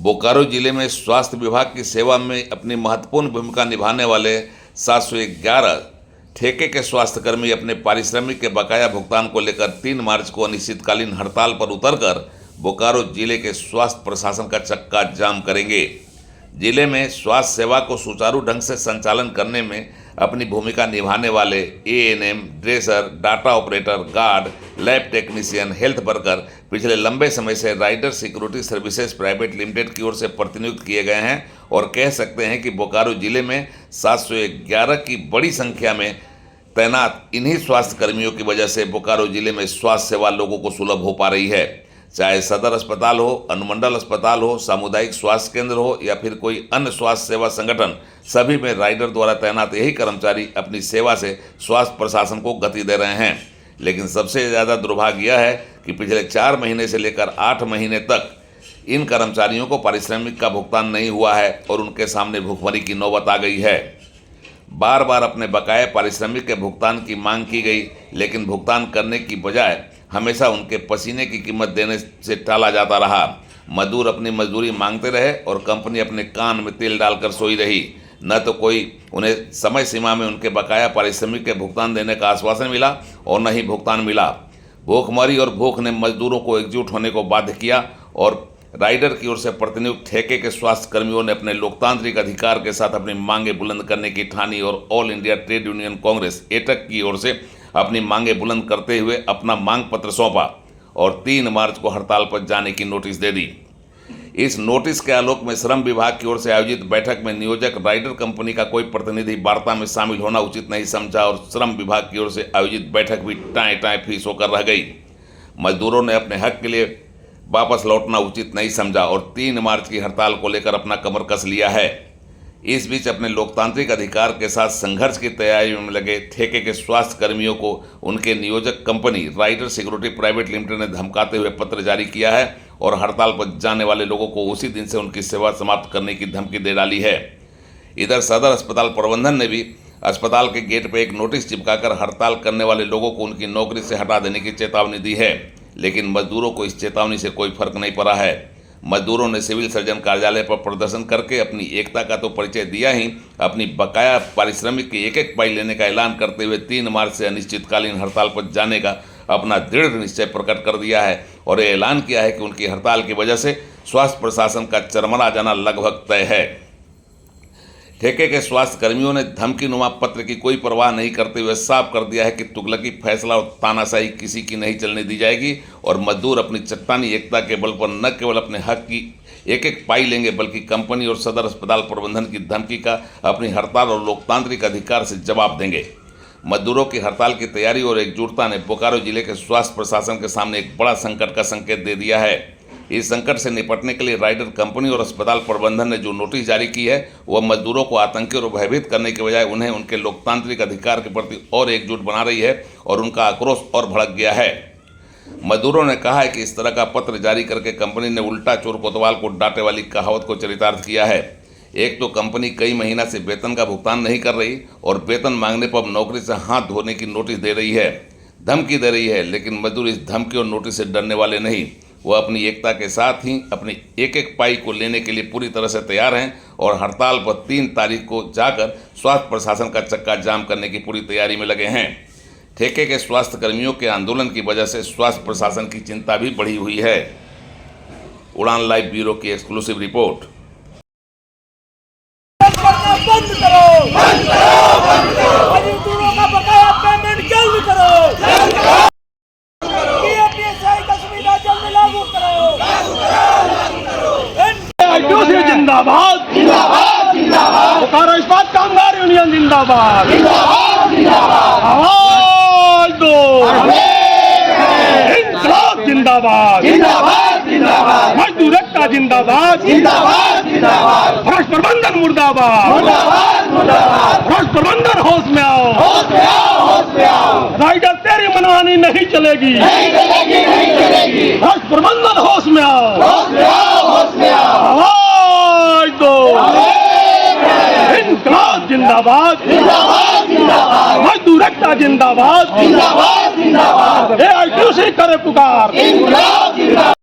बोकारो जिले में स्वास्थ्य विभाग की सेवा में अपनी महत्वपूर्ण भूमिका निभाने वाले 711 ठेके के स्वास्थ्यकर्मी अपने पारिश्रमिक के बकाया भुगतान को लेकर 3 मार्च को अनिश्चितकालीन हड़ताल पर उतरकर बोकारो जिले के स्वास्थ्य प्रशासन का चक्का जाम करेंगे। जिले में स्वास्थ्य सेवा को सुचारू ढंग से संचालन करने में अपनी भूमिका निभाने वाले ANM, dresser, data operator, guard, lab technician, health worker पिछले लंबे समय से rider security services private limited की ओर से प्रतिनियुक्त किए गए हैं और कह सकते हैं कि बोकारो जिले में 711 की बड़ी संख्या में तैनात इन्हीं स्वास्थ्य कर्मियों की वजह से बोकारो जिले में स्वास्थ्य सेवा लोगों को सुलभ हो पा रही है। चाहे सदर अस्पताल हो, अनुमंडल अस्पताल हो, सामुदायिक स्वास्थ्य केंद्र हो या फिर कोई अन्य स्वास्थ्य सेवा संगठन, सभी में राइडर द्वारा तैनात यही कर्मचारी अपनी सेवा से स्वास्थ्य प्रशासन को गति दे रहे हैं। लेकिन सबसे ज़्यादा दुर्भाग्य यह है कि पिछले 4 महीने से लेकर 8 महीने तक इन कर्मचारियों को पारिश्रमिक का भुगतान नहीं हुआ है और उनके सामने भुखमरी की नौबत आ गई है। बार बार अपने बकाये पारिश्रमिक के भुगतान की मांग की गई, लेकिन भुगतान करने की बजाय हमेशा उनके पसीने की कीमत देने से टाला जाता रहा। मजदूर अपनी मजदूरी मांगते रहे और कंपनी अपने कान में तेल डालकर सोई रही। न तो कोई उन्हें समय सीमा में उनके बकाया पारिश्रमिक के भुगतान देने का आश्वासन मिला और न ही भुगतान मिला। भूखमरी और भूख ने मजदूरों को एकजुट होने को बाध्य किया और राइडर की ओर से प्रतिनियुक्त ठेके के स्वास्थ्य कर्मियों ने अपने लोकतांत्रिक अधिकार के साथ अपनी मांगे बुलंद करने की ठानी और all India trade union Congress AITUC की ओर से अपनी मांगे बुलंद करते हुए अपना मांग पत्र सौंपा और 3 मार्च को हड़ताल पर जाने की नोटिस दे दी। इस नोटिस के आलोक में श्रम विभाग की ओर से आयोजित बैठक में नियोजक राइडर कंपनी का कोई प्रतिनिधि वार्ता में शामिल होना उचित नहीं समझा और श्रम विभाग की ओर से आयोजित बैठक भी टाएं फीस होकर रह गई। मजदूरों ने अपने हक के लिए वापस लौटना उचित नहीं समझा और 3 मार्च की हड़ताल को लेकर अपना कमर कस लिया है। इस बीच अपने लोकतांत्रिक अधिकार के साथ संघर्ष की तैयारी में लगे ठेके के स्वास्थ्य कर्मियों को उनके नियोजक company rider security private limited ने धमकाते हुए पत्र जारी किया है और हड़ताल पर जाने वाले लोगों को उसी दिन से उनकी सेवा समाप्त करने की धमकी दे डाली है। इधर सदर अस्पताल प्रबंधन ने भी अस्पताल के गेट पर एक नोटिस चिपकाकर हड़ताल करने वाले लोगों को उनकी नौकरी से हटा देने की चेतावनी दी है, लेकिन मजदूरों को इस चेतावनी से कोई फर्क नहीं पड़ा है। मजदूरों ने सिविल सर्जन कार्यालय पर प्रदर्शन करके अपनी एकता का तो परिचय दिया ही, अपनी बकाया पारिश्रमिक की एक पाई लेने का ऐलान करते हुए 3 मार्च से अनिश्चितकालीन हड़ताल पर जाने का अपना दृढ़ निश्चय प्रकट कर दिया है और ये ऐलान किया है कि उनकी हड़ताल की वजह से स्वास्थ्य प्रशासन का चरमरा जाना लगभग तय है। ठेके के स्वास्थ्य कर्मियों ने धमकीनुमा पत्र की कोई परवाह नहीं करते हुए साफ कर दिया है कि तुगलकी फैसला और तानाशाही किसी की नहीं चलने दी जाएगी और मजदूर अपनी चट्टानी एकता के बल पर न केवल अपने हक की एक पाई लेंगे बल्कि कंपनी और सदर अस्पताल प्रबंधन की धमकी का अपनी हड़ताल और लोकतांत्रिक अधिकार से जवाब देंगे। मजदूरों की हड़ताल की तैयारी और एकजुटता ने बोकारो जिले के स्वास्थ्य प्रशासन के सामने एक बड़ा संकट का संकेत दे दिया है। इस संकट से निपटने के लिए राइडर कंपनी और अस्पताल प्रबंधन ने जो नोटिस जारी की है वह मजदूरों को आतंकी और भयभीत करने के बजाय उन्हें उनके लोकतांत्रिक अधिकार के प्रति और एकजुट बना रही है और उनका आक्रोश और भड़क गया है। मजदूरों ने कहा है कि इस तरह का पत्र जारी करके कंपनी ने उल्टा चोर कोतवाल को डांटे वाली कहावत को चरितार्थ किया है। एक तो कंपनी कई महीना से वेतन का भुगतान नहीं कर रही और वेतन मांगने पर नौकरी से हाथ धोने की नोटिस दे रही है, धमकी दे रही है, लेकिन मजदूर इस धमकी और नोटिस से डरने वाले नहीं। वह अपनी एकता के साथ ही अपनी एक पाई को लेने के लिए पूरी तरह से तैयार हैं और हड़ताल पर 3 तारीख को जाकर स्वास्थ्य प्रशासन का चक्का जाम करने की पूरी तैयारी में लगे हैं। ठेके के स्वास्थ्य कर्मियों के आंदोलन की वजह से स्वास्थ्य प्रशासन की चिंता भी बढ़ी हुई है। उड़ान लाइव ब्यूरो की एक्सक्लूसिव रिपोर्ट। बंद करो, बंद करो, बंद करो। मजदूरों का बकाया पेमेंट जल्द करो। पीएफआई का सुविधा जल्द लागू करो। जिंदाबाद जिंदाबाद जिंदाबाद। बोकारो इस्पात कामगार यूनियन जिंदाबाद जिंदाबाद जिंदाबाद। आवाज दो, इंकलाब जिंदाबाद जिंदाबाद जिंदाबाद। मजदूर एकता जिंदाबाद जिंदाबाद जिंदाबाद। भ्रष्ट प्रबंधन मुर्दाबाद मुर्दाबाद मुर्दाबाद। भ्रष्ट प्रबंधन होश में आओ, होश में आओ, होश में आओ। राइडर तेरी मनमानी नहीं चलेगी, नहीं चलेगी, नहीं चलेगी। भ्रष्ट प्रबंधन होश में आओ, होश में आओ, होश में आओ। आवाज दो, इंकलाब जिंदाबाद जिंदाबाद जिंदाबाद। मजदूर एकता जिंदाबाद जिंदाबाद जिंदाबाद। AITUC करे पुकार, इंकलाब जिंदाबाद।